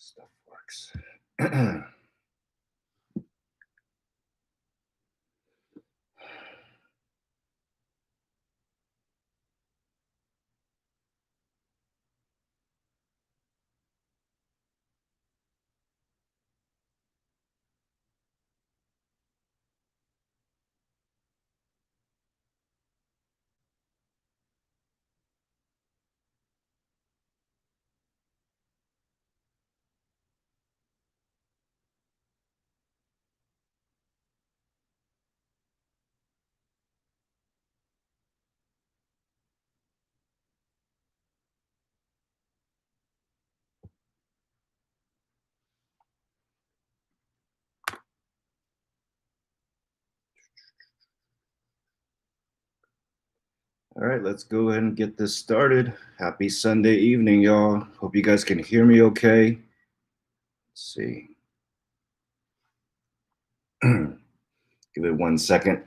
Stuff works. All right, let's go ahead and get this started. Happy Sunday evening, y'all. Hope you guys can hear me okay. Let's see. Give it 1 second.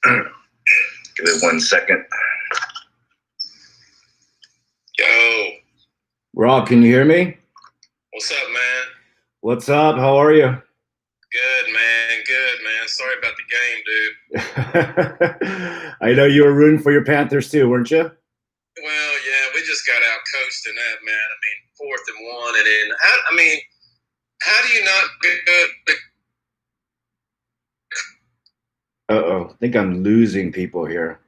Give it 1 second. Yo. Rob, can you hear me? What's up, man? What's up? How are you? Good, man. Good, man. Sorry about the game, dude. I know you were rooting for your Panthers too, weren't you? Well, yeah, we just got out coached in that, man. I mean, 4th and 1, and then how do you not get Uh-oh, I think I'm losing people here.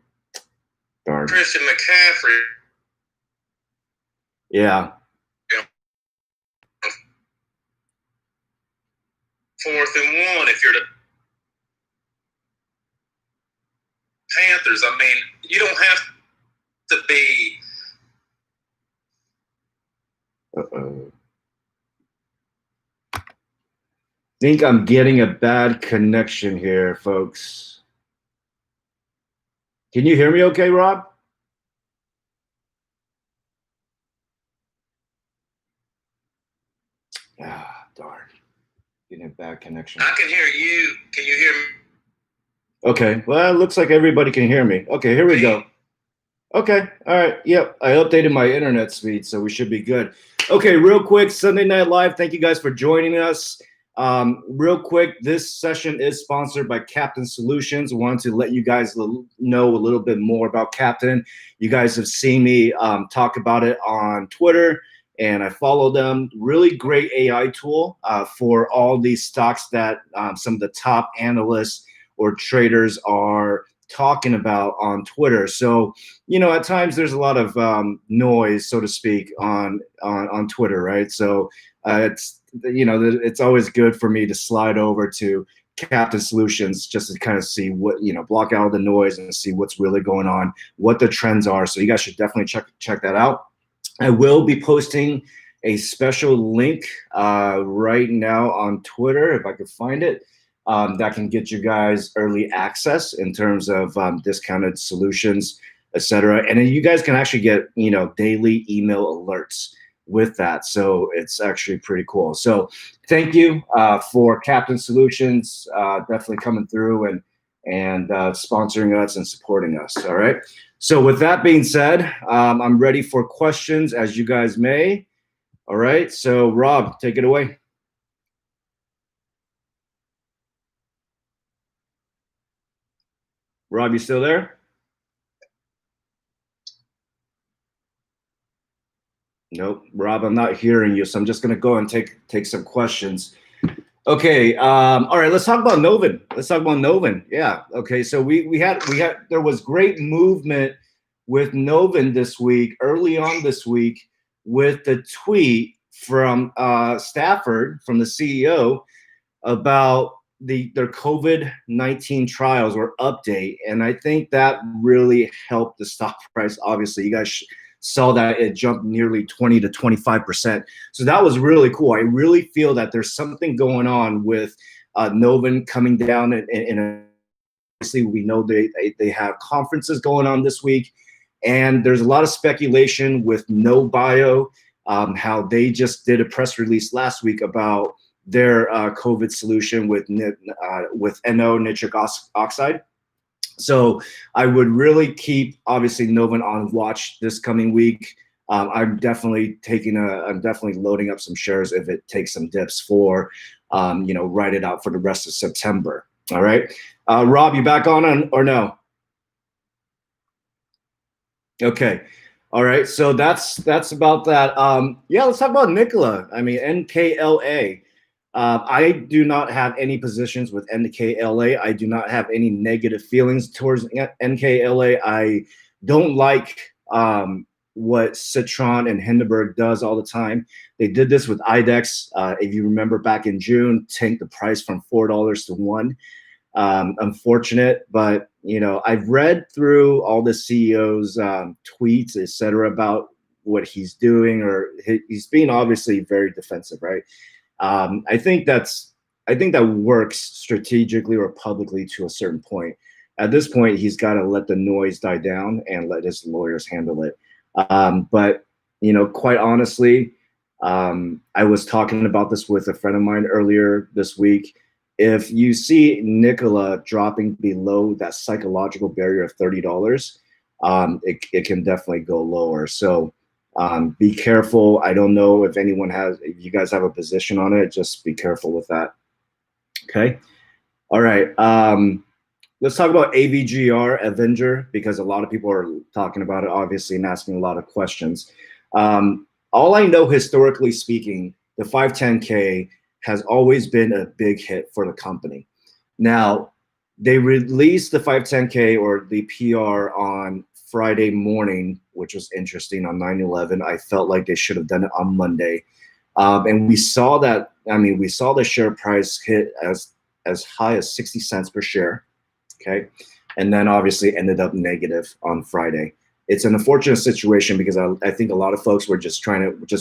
Darn. Christian McCaffrey? Yeah. 4th and 1, if you're the Panthers, I mean, you don't have to be. Uh-oh. I think I'm getting a bad connection here, folks. Can you hear me okay, Rob? Ah, darn. Getting a bad connection. I can hear you. Can you hear me? Okay, well, it looks like everybody can hear me. Okay, here we go. Okay, all right, yep, I updated my internet speed, so we should be good. Okay, real quick, Sunday Night Live, thank you guys for joining us. Real quick, this session is sponsored by Captain Solutions. I wanted to let you guys know a little bit more about Captain. You guys have seen me talk about it on Twitter, and I follow them. Really great AI tool for all these stocks that some of the top analysts or traders are talking about on Twitter. So, you know, at times there's a lot of noise, so to speak, on Twitter, right? So it's, you know, it's always good for me to slide over to Captain Solutions just to kind of see what, you know, block out the noise and see what's really going on, what the trends are. So you guys should definitely check that out. I will be posting a special link right now on Twitter, if I could find it. That can get you guys early access in terms of discounted solutions, etc. And then you guys can actually get, you know, daily email alerts with that. So it's actually pretty cool. So thank you for Captain Solutions definitely coming through and sponsoring us and supporting us. All right. So with that being said, I'm ready for questions, as you guys may. All right. So Rob, take it away. Rob, you still there? Nope, Rob, I'm not hearing you, so I'm just going to go and take some questions. Okay, all right, let's talk about Novin. Yeah, okay, so we had there was great movement with Novin this week, early on this week, with the tweet from Stafford, from the CEO, about their COVID-19 trials or update, and I think that really helped the stock price. Obviously, you guys saw that it jumped nearly 20 to 25%. So that was really cool. I really feel that there's something going on with Novin coming down, and obviously we know they have conferences going on this week, and there's a lot of speculation with NoBio, how they just did a press release last week about their COVID solution with NO, nitric oxide. So I would really keep, obviously, Novant on watch this coming week. I'm definitely loading up some shares if it takes some dips for, ride it out for the rest of September. All right. Rob, you back on or no? Okay. All right. So that's about that. Yeah, let's talk about Nikola. I mean, NKLA. I do not have any positions with NKLA. I do not have any negative feelings towards NKLA. I don't like what Citron and Hindenburg does all the time. They did this with IDEX. If you remember back in June, tanked the price from $4 to $1. Unfortunate, but I've read through all the CEO's tweets, etc., about what he's doing, or he's being obviously very defensive, right? I think that works strategically or publicly to a certain point. At this point, he's got to let the noise die down and let his lawyers handle it. But quite honestly, I was talking about this with a friend of mine earlier this week. If you see Nikola dropping below that psychological barrier of $30, it can definitely go lower. So be careful. I don't know if you guys have a position on it. Just be careful with that. Okay. All right. Let's talk about AVGR, Avenger, because a lot of people are talking about it, obviously, and asking a lot of questions. All I know, historically speaking, the 510K has always been a big hit for the company. Now, they released the 510K or the PR on Friday morning, which was interesting, on 9/11. I felt like they should have done it on Monday. And we saw that, we saw the share price hit as high as 60 cents per share, okay? And then obviously ended up negative on Friday. It's an unfortunate situation because I think a lot of folks were just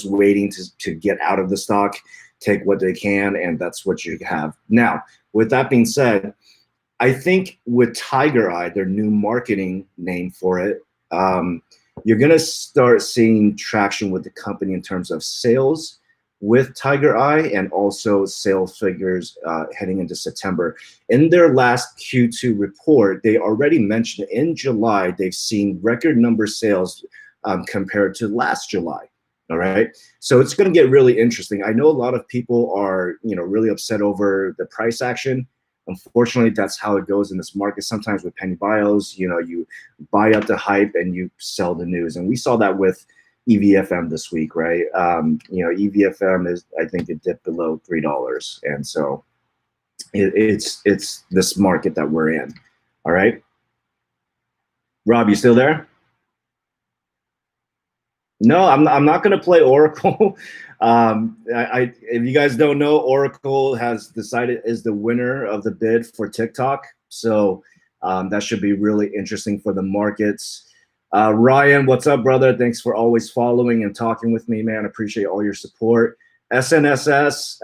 waiting to get out of the stock, take what they can, and that's what you have. Now, with that being said, I think with Tiger Eye, their new marketing name for it, you're going to start seeing traction with the company in terms of sales with Tiger Eye and also sales figures heading into September. In their last Q2 report, they already mentioned in July they've seen record number sales compared to last July. All right. So it's going to get really interesting. I know a lot of people are, really upset over the price action. Unfortunately, that's how it goes in this market. Sometimes with penny bios, you buy up the hype and you sell the news. And we saw that with EVFM this week, right? EVFM I think it dipped below $3. And so it's this market that we're in. All right. Rob, you still there? No, I'm not going to play Oracle. If you guys don't know, Oracle has decided is the winner of the bid for TikTok. So that should be really interesting for the markets. Ryan, what's up, brother? Thanks for always following and talking with me, man. Appreciate all your support. SNSS,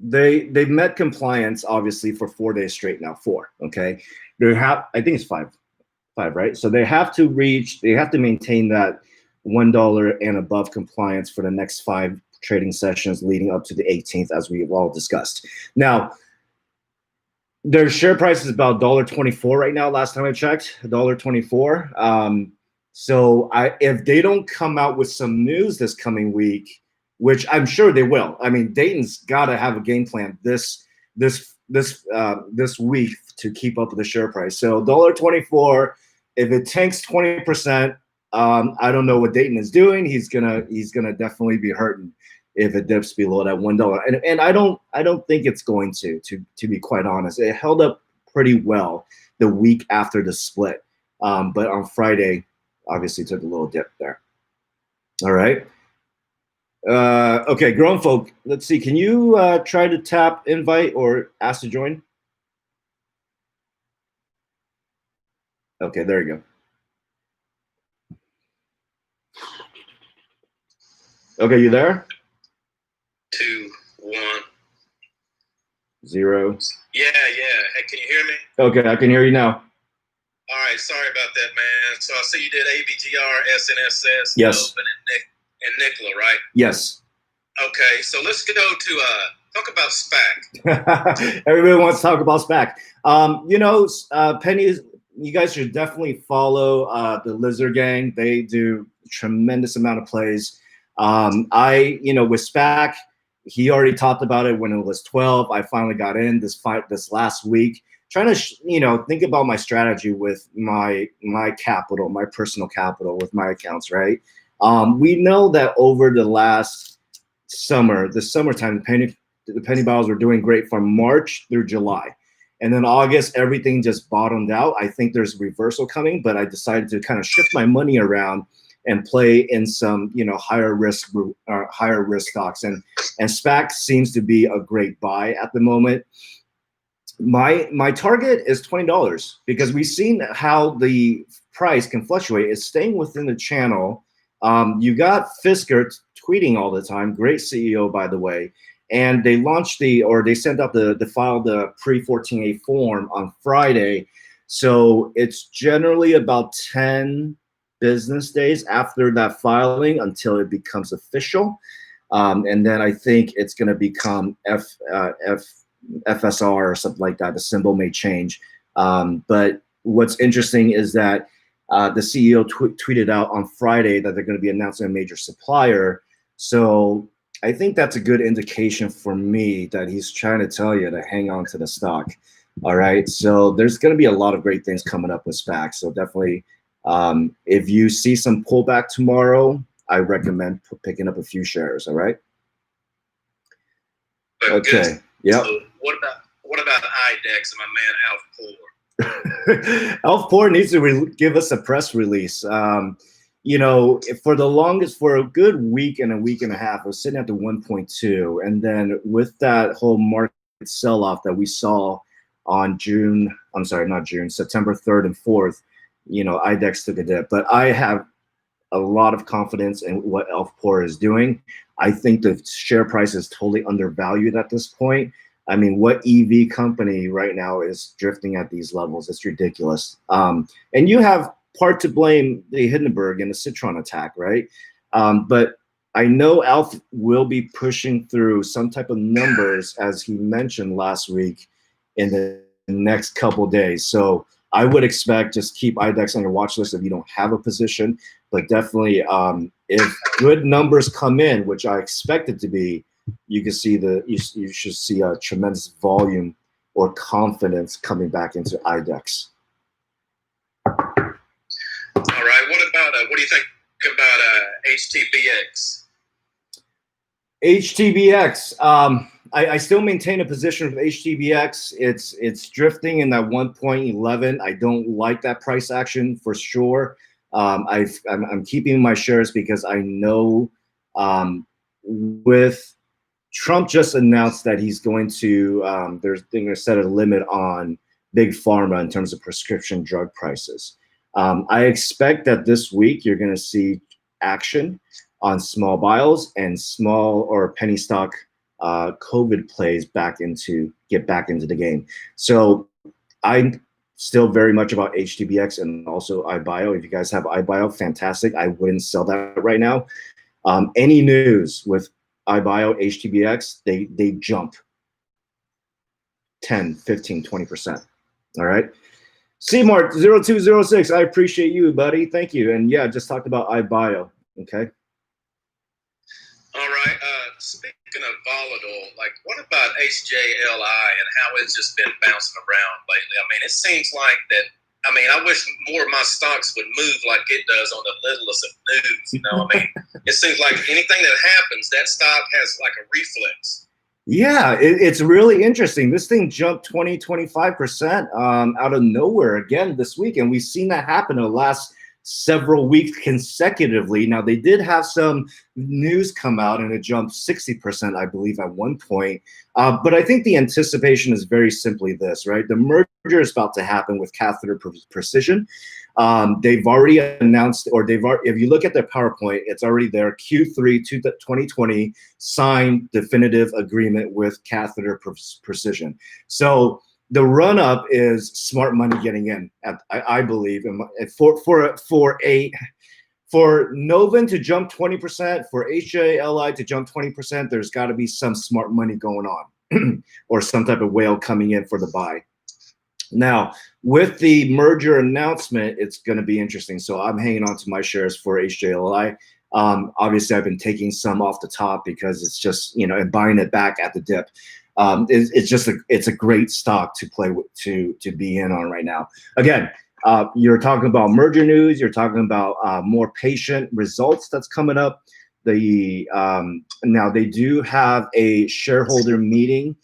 they've met compliance obviously for 4 days straight now. 4, okay. I think it's 5, right? So they have to maintain that $1 and above compliance for the next 5 trading sessions leading up to the 18th, as we've all discussed. Now, their share price is about $1.24 right now. Last time I checked, $1.24. So if they don't come out with some news this coming week, which I'm sure they will. Dayton's got to have a game plan this week to keep up with the share price. So $1.24. If it tanks 20%, I don't know what Dayton is doing. He's gonna definitely be hurting if it dips below that $1. And I don't think it's going to be quite honest. It held up pretty well the week after the split. But on Friday, obviously took a little dip there. All right. Okay, grown folk. Let's see. Can you try to tap invite or ask to join? Okay, there you go. Okay, you there? 2, 1, 0. Yeah. Hey, can you hear me? Okay, I can hear you now. All right, sorry about that, man. So I see you did AVGR, SNSS, yes, and Nikola, right? Yes. Okay, so let's go to talk about SPAC. Everybody wants to talk about SPAC. Penny, you guys should definitely follow the Lizard Gang. They do a tremendous amount of plays. With SPAC, he already talked about it when it was 12. I finally got in this last week, trying to think about my strategy with my capital, my personal capital with my accounts, right? We know that over the last summertime, the penny bottles were doing great from March through July. And then August, everything just bottomed out. I think there's reversal coming, but I decided to kind of shift my money around and play in some, higher risk stocks. And SPAC seems to be a great buy at the moment. My target is $20 because we've seen how the price can fluctuate. It's staying within the channel. You got Fisker tweeting all the time. Great CEO, by the way. And they sent out the pre-14A form on Friday. So it's generally about 10 business days after that filing until it becomes official. And then I think it's going to become FSR or something like that. The symbol may change. But what's interesting is that the CEO tweeted out on Friday that they're going to be announcing a major supplier. So I think that's a good indication for me that he's trying to tell you to hang on to the stock. All right. So there's going to be a lot of great things coming up with SPAC. So definitely, if you see some pullback tomorrow, I recommend picking up a few shares. All right. Okay. Yeah. So what about IDEX and my man Alf Poor? Alf Poor needs to give us a press release. For a good week and a half, I was sitting at the 1.2. And then with that whole market sell-off that we saw on September 3rd and 4th, IDEX took a dip. But I have a lot of confidence in what Alf Poor is doing. I think the share price is totally undervalued at this point. I mean, what EV company right now is drifting at these levels? It's ridiculous. And you have part to blame the Hindenburg and the Citron attack, right? But I know Alf will be pushing through some type of numbers, as he mentioned last week, in the next couple days. So I would expect just keep IDEX on your watch list if you don't have a position. But definitely, if good numbers come in, which I expect it to be, you should see a tremendous volume or confidence coming back into IDEX. All right. What do you think about HTBX? HTBX. I still maintain a position with HTBX. It's drifting in that 1.11. I don't like that price action for sure. I'm keeping my shares because I know with Trump just announced that he's going to they're going to set a limit on big pharma in terms of prescription drug prices. I expect that this week you're going to see action on small vials and small or penny stock COVID plays get back into the game. So I'm still very much about HTBX and also iBio. If you guys have iBio, fantastic. I wouldn't sell that right now. Any news with iBio, HTBX, they jump 10, 15, 20%. All right. CMart 0206, I appreciate you, buddy. Thank you. And yeah, just talked about iBio. Okay. All right. Speaking of volatile, what about HJLI and how it's just been bouncing around lately? I mean, it seems like that. I mean, I wish more of my stocks would move like it does on the littlest of news. I mean, it seems like anything that happens, that stock has like a reflex. Yeah, it's really interesting. This thing jumped 25% out of nowhere again this week. And we've seen that happen in the last several weeks consecutively. Now, they did have some news come out and it jumped 60%, I believe, at one point. But I think the anticipation is very simply this, right? The merger is about to happen with Catheter Precision. They've already announced, if you look at their PowerPoint, it's already there. Q3 2020 signed definitive agreement with Catheter Precision. So the run up is smart money getting in, I believe, for Novin to jump 20%, for HJLI to jump 20%, there's got to be some smart money going on or some type of whale coming in for the buy. Now, with the merger announcement, it's going to be interesting. So I'm hanging on to my shares for HJLI. Obviously, I've been taking some off the top because it's just, and buying it back at the dip. It's a great stock to play with, to be in on right now. Again, you're talking about merger news. You're talking about more patient results that's coming up. Now they do have a shareholder meeting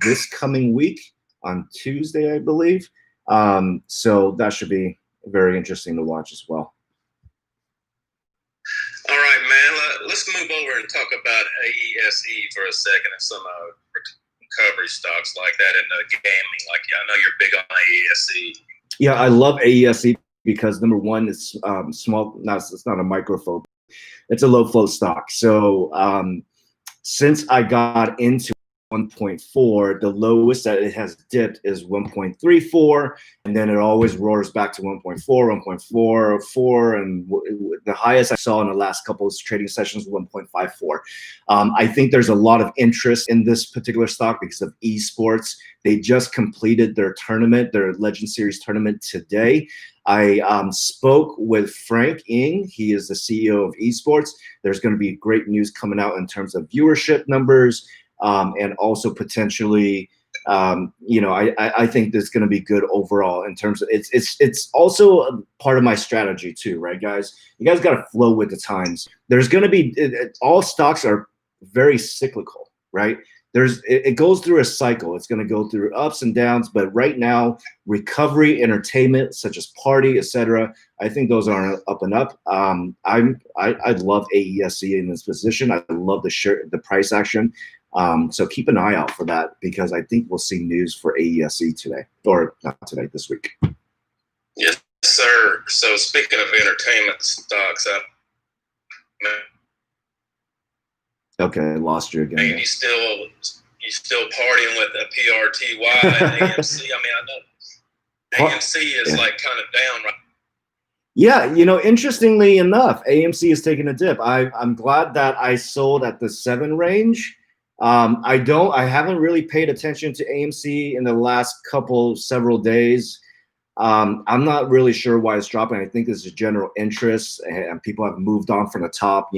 this coming week on Tuesday, I believe. So that should be very interesting to watch as well. All right, man. Let's move over and talk about AESE for a second and some recovery stocks like that in the gaming. Like, I know you're big on AESE. Yeah, I love AESE because number one, it's small. It's not a micro float. It's a low float stock. So since I got into 1.4, the lowest that it has dipped is 1.34, and then it always roars back to 1.4, 1.44, and the highest I saw in the last couple of trading sessions was 1.54. I think there's a lot of interest in this particular stock because of esports. They just completed their tournament, their Legend Series tournament today. I spoke with Frank Ng. He is the CEO of esports. There's going to be great news coming out in terms of viewership numbers. And also potentially, I think this is going to be good overall in terms of it's also a part of my strategy too, right, guys? You guys got to flow with the times. There's going to be all stocks are very cyclical, right? It goes through a cycle. It's going to go through ups and downs, but right now, recovery, entertainment such as party, etc. I think those are up and up. I love AESE in this position. I love the price action. So keep an eye out for that because I think we'll see news for AESE today, or not today, this week. Yes, sir. So speaking of entertainment stocks, okay, I lost you again. You still partying with the PRTY and AMC? I mean, I know AMC is like kind of down right. Yeah, interestingly enough, AMC is taking a dip. I'm glad that I sold at the 7 range. I haven't really paid attention to AMC in the last several days. I'm not really sure why it's dropping. I think there's a general interest and people have moved on from the top,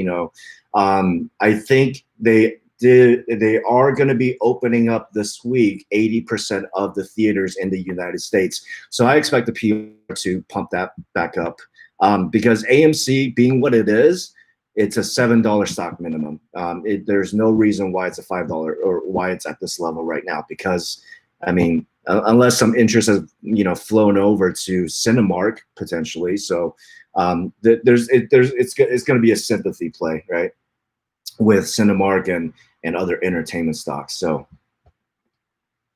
I think they are going to be opening up this week 80% of the theaters in the United States. So I expect the PR to pump that back up because AMC being what it is, it's a $7 stock minimum. There's no reason why it's a $5 or why it's at this level right now. Because, I mean, unless some interest has flown over to Cinemark potentially, so it's going to be a sympathy play, right, with Cinemark and other entertainment stocks. So,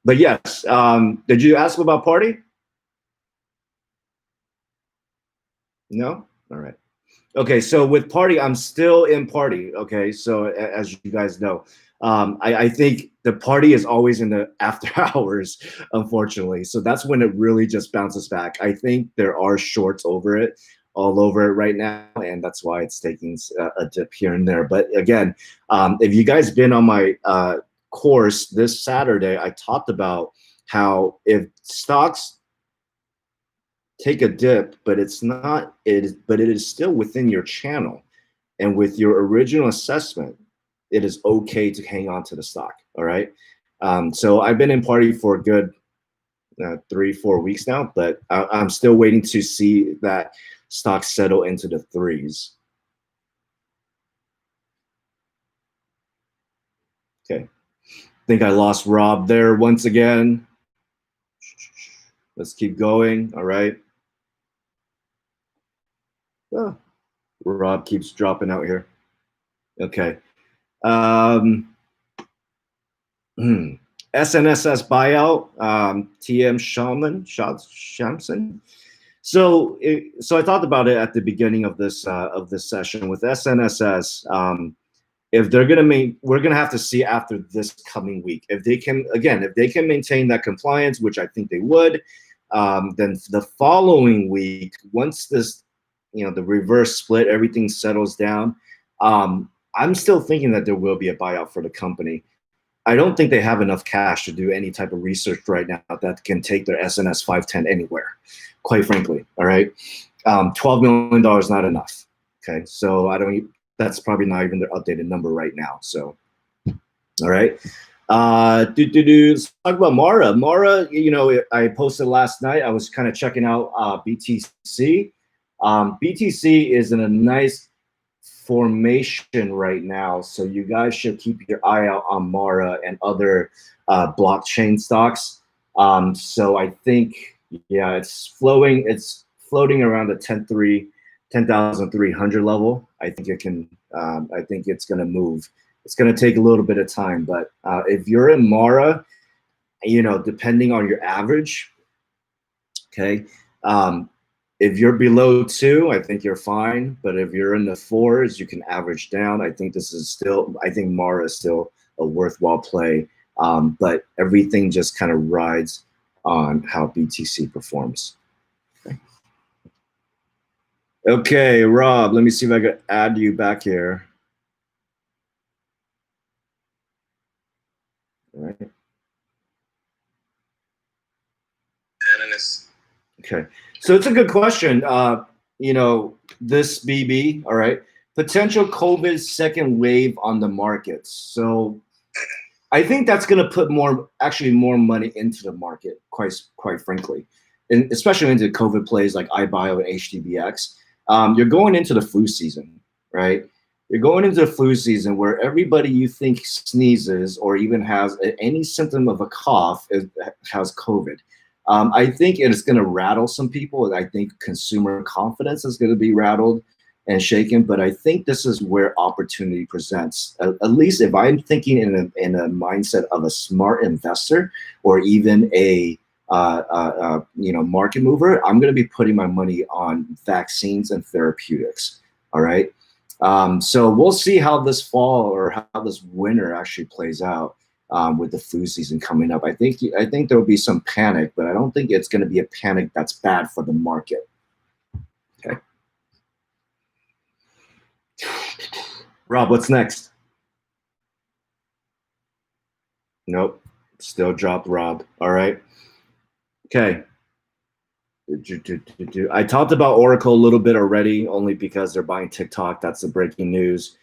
but yes, did you ask about party? No, all right. Okay, so with party, I'm still in party. Okay, so as you guys know, I think the party is always in the after hours, unfortunately. So that's when it really just bounces back. I think there are shorts all over it right now, and that's why it's taking a dip here and there. But again, if you guys been on my course this Saturday, I talked about how if stocks take a dip, but it is still within your channel, and with your original assessment, it is okay to hang on to the stock. All right. So I've been in party for a good 3-4 weeks now, but I'm still waiting to see that stock settle into the 3s. Okay. I think I lost Rob there once again. Let's keep going. All right. Oh, Rob keeps dropping out here. Okay. SNSS buyout, TM Shamson. So I talked about it at the beginning of this session with SNSS. If they're we're gonna have to see after this coming week if they can maintain that compliance, which I think they would. Then the following week, once the reverse split, everything settles down, I'm still thinking that there will be a buyout for the company. I don't think they have enough cash to do any type of research right now that can take their SNS 510 anywhere, quite frankly. All right. $12 million not enough. Okay. So that's probably not even their updated number right now. So, all right. Let's talk about Mara. Mara, I posted last night. I was kind of checking out BTC. BTC is in a nice formation right now, so you guys should keep your eye out on Mara and other blockchain stocks. So I think, yeah, it's floating around the 10,300 level. I think it can. I think it's going to move. It's going to take a little bit of time, but if you're in Mara, depending on your average, okay. If you're below 2, I think you're fine. But if you're in the 4s, you can average down. I think Mara is still a worthwhile play. But everything just kind of rides on how BTC performs. Okay, Rob, let me see if I can add you back here. All right. Okay, so it's a good question. This BB, all right, potential COVID second wave on the markets. So I think that's going to put more money into the market, quite frankly, and especially into COVID plays like iBio and HDBX. You're going into the flu season, right? You're going into the flu season where everybody you think sneezes or even has any symptom of a cough has COVID. I think it is going to rattle some people. I think consumer confidence is going to be rattled and shaken. But I think this is where opportunity presents. At least if I'm thinking in a mindset of a smart investor or even a market mover, I'm going to be putting my money on vaccines and therapeutics. All right. So we'll see how this fall or how this winter actually plays out. With the flu season coming up, I think there will be some panic, but I don't think it's going to be a panic that's bad for the market. Okay, Rob, what's next? Nope, still dropped Rob. All right. Okay. I talked about Oracle a little bit already, only because they're buying TikTok. That's the breaking news.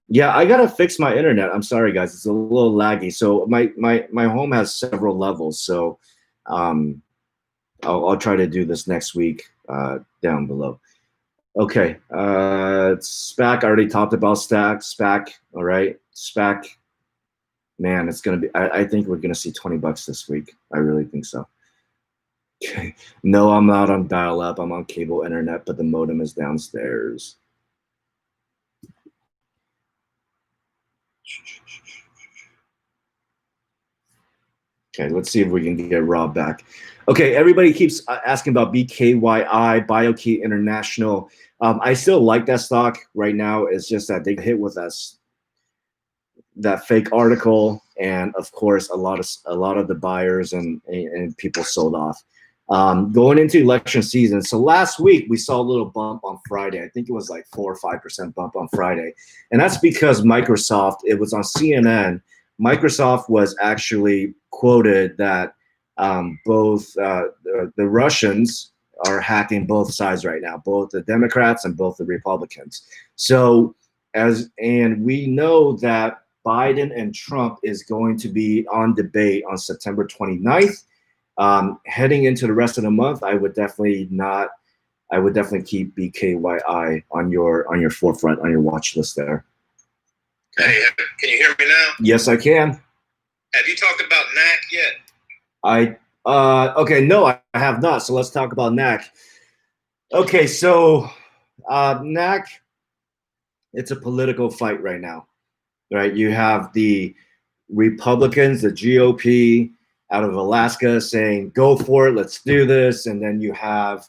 Yeah, I gotta fix my internet. I'm sorry, guys. It's a little laggy. So my home has several levels. So I'll try to do this next week down below. Okay. SPAC. I already talked about SPAC. All right. SPAC. Man, it's gonna be. I think we're gonna see $20 this week. I really think so. Okay. No, I'm not on dial-up. I'm on cable internet, but the modem is downstairs. Okay, let's see if we can get Rob back. Okay, everybody keeps asking about BKYI, BioKey International. I still like that stock right now. It's just that they hit with us that fake article, and of course, a lot of the buyers and people sold off. Going into election season. So last week we saw a little bump on Friday. I think it was like 4 or 5% bump on Friday, and that's because Microsoft. It was on CNN. Microsoft was actually quoted that both the Russians are hacking both sides right now, both the Democrats and both the Republicans. So and we know that Biden and Trump is going to be on debate on September 29th. Heading into the rest of the month, I would definitely keep BKYI on your forefront, on your watch list there. Hey, can you hear me now? Yes, I can. Have you talked about NAC yet? Okay, no, I have not. So let's talk about NAC. Okay, so NAC, it's a political fight right now, right? You have the Republicans, the GOP out of Alaska saying, go for it, let's do this. And then you have,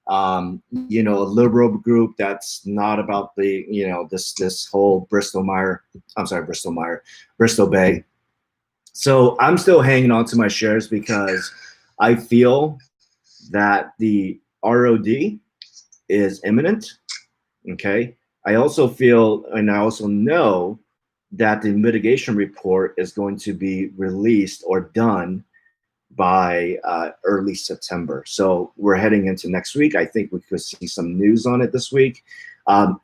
a liberal group that's not about the, this whole Bristol Bay. So I'm still hanging on to my shares because I feel that the ROD is imminent. Okay. I also feel, and I also know that the mitigation report is going to be released or done by early September. So we're heading into next week. I think we could see some news on it this week.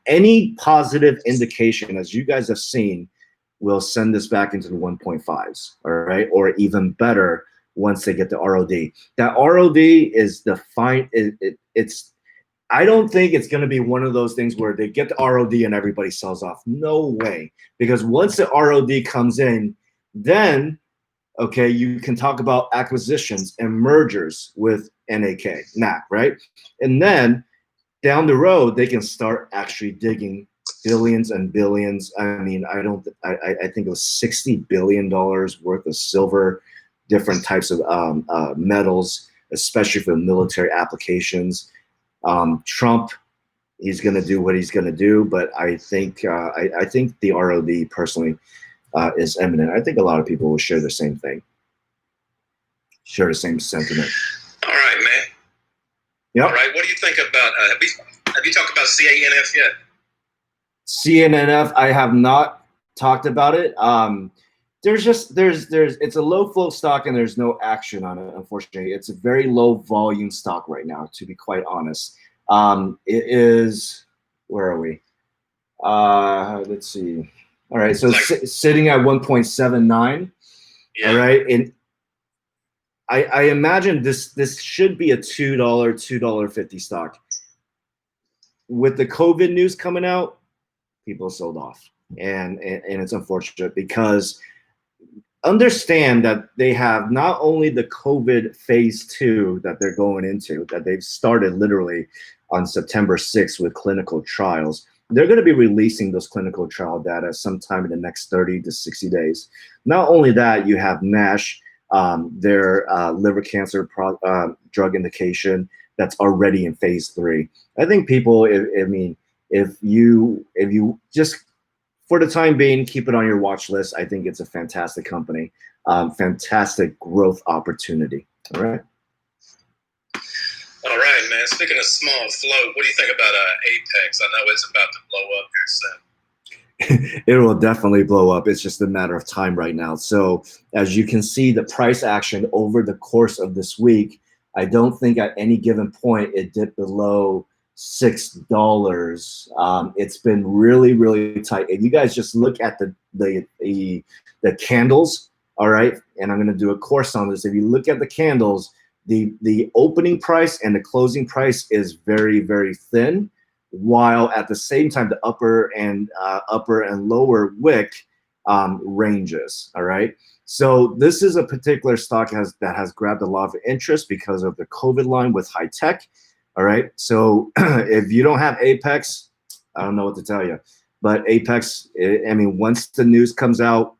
Any positive indication, as you guys have seen, will send this back into the 1.5s, all right? Or even better, once they get the ROD. That ROD is the fine, it's, I don't think it's going to be one of those things where they get the ROD and everybody sells off. No way. Because once the ROD comes in, then, okay, you can talk about acquisitions and mergers with NAC, right? And then down the road, they can start actually digging billions and billions. I mean, I think it was $60 billion worth of silver, different types of metals, especially for military applications. Trump, he's going to do what he's going to do, but I think the ROD personally is imminent. I think a lot of people will share the same thing, share the same sentiment. All right, man. Yep. All right. What do you think about? Have you talked about CANF yet? CNNF, I have not talked about it. There's it's a low flow stock and there's no action on it, unfortunately. It's a very low volume stock right now, to be quite honest. It is, where are we? Let's see. All right, so sitting at 1.79. Yeah. All right, and I imagine this should be a $2, $2.50 stock. With the COVID news coming out, people sold off, and it's unfortunate because understand that they have not only the COVID phase 2 that they're going into, that they've started literally on September 6th with clinical trials. They're going to be releasing those clinical trial data sometime in the next 30 to 60 days. Not only that, you have NASH, their liver cancer drug indication that's already in phase 3. I think people, if you just, for the time being, keep it on your watch list. I think it's a fantastic company, fantastic growth opportunity. All right. All right, man. Speaking of small float, what do you think about Apex? I know it's about to blow up here soon. It will definitely blow up. It's just a matter of time right now. So as you can see, the price action over the course of this week, I don't think at any given point it dipped below $6. It's been really, really tight. If you guys just look at the candles, all right, and I'm going to do a course on this. If you look at the candles, the opening price and the closing price is very, very thin, while at the same time the upper and lower wick ranges. All right. So this is a particular stock that has grabbed a lot of interest because of the COVID line with high tech. All right. So if you don't have Apex, I don't know what to tell you. But Apex, I mean, once the news comes out,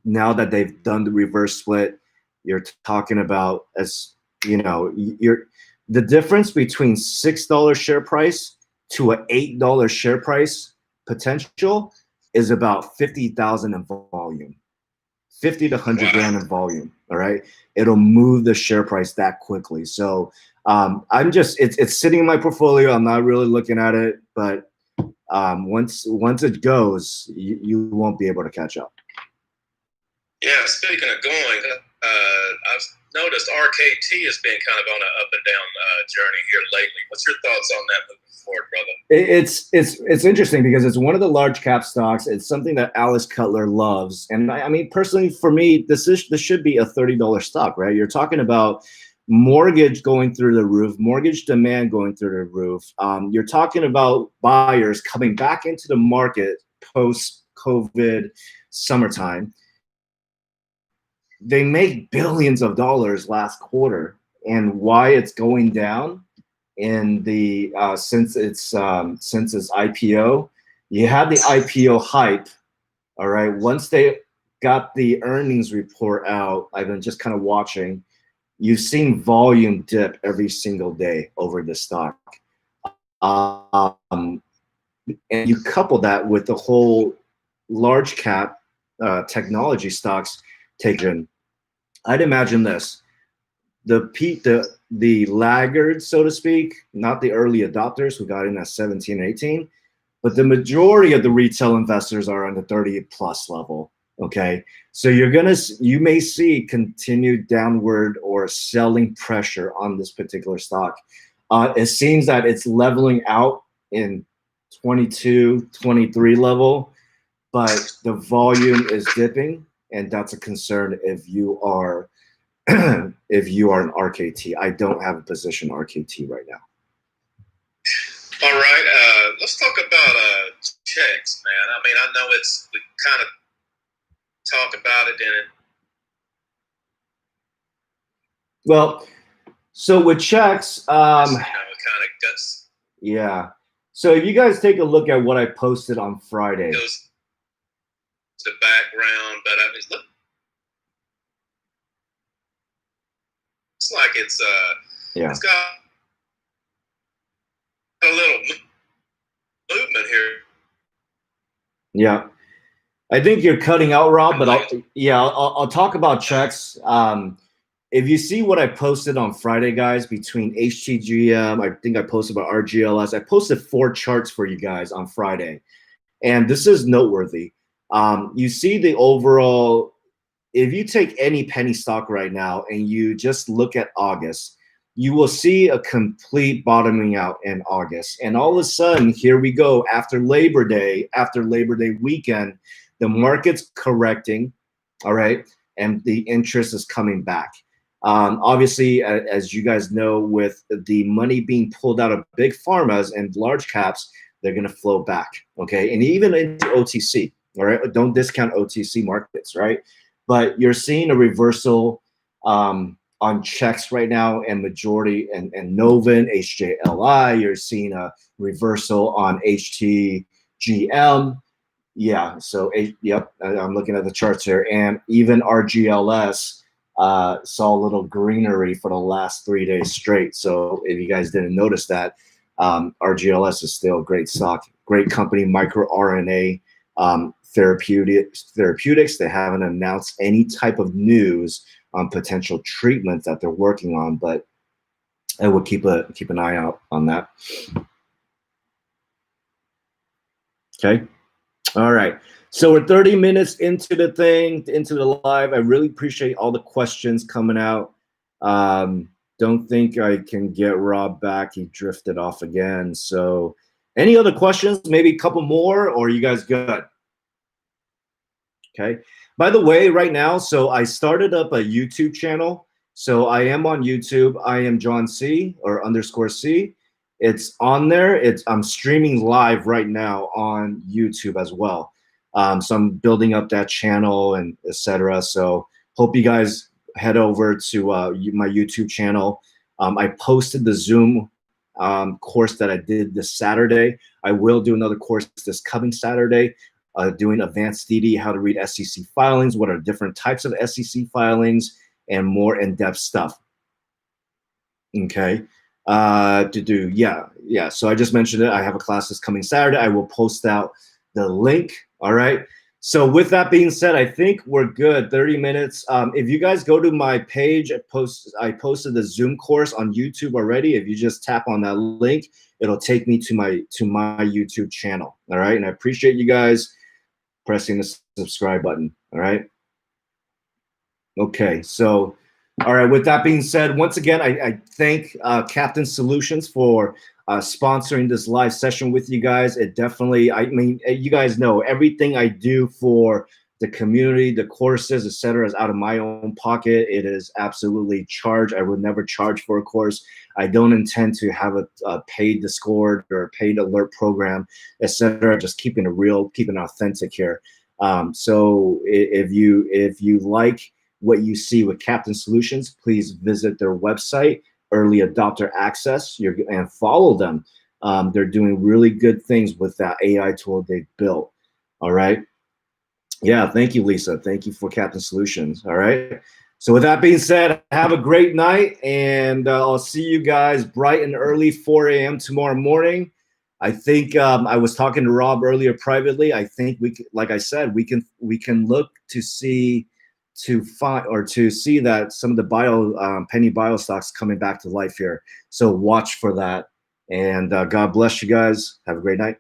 now that they've done the reverse split, you're talking about, as you know, the difference between $6 share price to an $8 share price potential is about 50,000 in volume, 50 to 100 grand in volume. All right. It'll move the share price that quickly. So I'm just, it's sitting in my portfolio. I'm not really looking at it, but once it goes, you won't be able to catch up. Yeah, speaking of going, I've noticed RKT has been kind of on an up and down journey here lately. What's your thoughts on that moving forward, brother? It's interesting because it's one of the large cap stocks. It's something that Alice Cutler loves, and I mean personally, for me, this should be a $30 stock, right? You're talking about mortgage going through the roof, mortgage demand going through the roof. You're talking about buyers coming back into the market post-COVID summertime. They made billions of dollars last quarter, and why it's going down in the since its IPO. You had the IPO hype, all right. Once they got the earnings report out, I've been just kind of watching. You've seen volume dip every single day over the stock, and you couple that with the whole large cap technology stocks taken. I'd imagine this: the laggards, so to speak, not the early adopters who got in at 17, 18, but the majority of the retail investors are on the 30 plus level. Okay, so you may see continued downward or selling pressure on this particular stock. It seems that it's leveling out in 22, 23 level, but the volume is dipping, and that's a concern if you are if you are an RKT. I don't have a position RKT right now. All right, let's talk about checks, man. I mean, I know we kind of talk about it in it. Well, so with checks, kind of guts. Yeah. So if you guys take a look at what I posted on Friday. Goes the background, but I mean, look, it's like it's it's got a little movement here. Yeah, I think you're cutting out, Rob, but I'll talk about checks. If you see what I posted on Friday, guys, between HTGM, I think I posted about RGLS. I posted 4 charts for you guys on Friday, and this is noteworthy. You see the overall, if you take any penny stock right now and you just look at August, you will see a complete bottoming out in August. And all of a sudden, here we go after Labor Day weekend, the market's correcting, all right, and the interest is coming back. Obviously, as you guys know, with the money being pulled out of big pharmas and large caps, they're going to flow back, okay? And even into OTC, all right? Don't discount OTC markets, right? But you're seeing a reversal on checks right now, and majority and Novin, HJLI. You're seeing a reversal on HTGM. Yeah, so yep, I'm looking at the charts here, and even RGLS saw a little greenery for the last 3 days straight. So if you guys didn't notice that, RGLS is still a great stock, great company, microRNA therapeutics. They haven't announced any type of news on potential treatments that they're working on, but I would keep an eye out on that. Okay. All right. So we're 30 minutes into the live. I really appreciate all the questions coming out. Don't think I can get Rob back. He drifted off again. So any other questions? Maybe a couple more, or are you guys good? Okay. By the way, right now, so I started up a YouTube channel. So I am on YouTube. I am John C or _C. It's on there. I'm streaming live right now on YouTube as well. So I'm building up that channel and etc. So hope you guys head over to my YouTube channel. I posted the Zoom course that I did this Saturday. I will do another course this coming Saturday, doing advanced DD, how to read SEC filings, what are different types of SEC filings, and more in-depth stuff. Okay. Yeah. So I just mentioned it. I have a class this coming Saturday. I will post out the link. All right. So with that being said, I think we're good. 30 minutes. If you guys go to my page, I posted the Zoom course on YouTube already. If you just tap on that link, it'll take me to my YouTube channel. All right. And I appreciate you guys pressing the subscribe button. All right. Okay. So, all right. With that being said, once again, I thank Captain Solutions for sponsoring this live session with you guys. It definitely, I mean, you guys know everything I do for the community, the courses, etc., is out of my own pocket. It is absolutely charged. I would never charge for a course. I don't intend to have a paid Discord or a paid alert program, etc. Just keeping it real, keeping it authentic here. So if you like what you see with Captain Solutions, please visit their website, Early Adopter Access, and follow them. They're doing really good things with that AI tool they've built. All right. Yeah, thank you, Lisa. Thank you for Captain Solutions. All right. So with that being said, have a great night, and I'll see you guys bright and early, 4 a.m. tomorrow morning. I think I was talking to Rob earlier privately. I think like I said, we can look to see to find or to see that some of the penny bio stocks coming back to life here. So watch for that. And God bless you guys. Have a great night.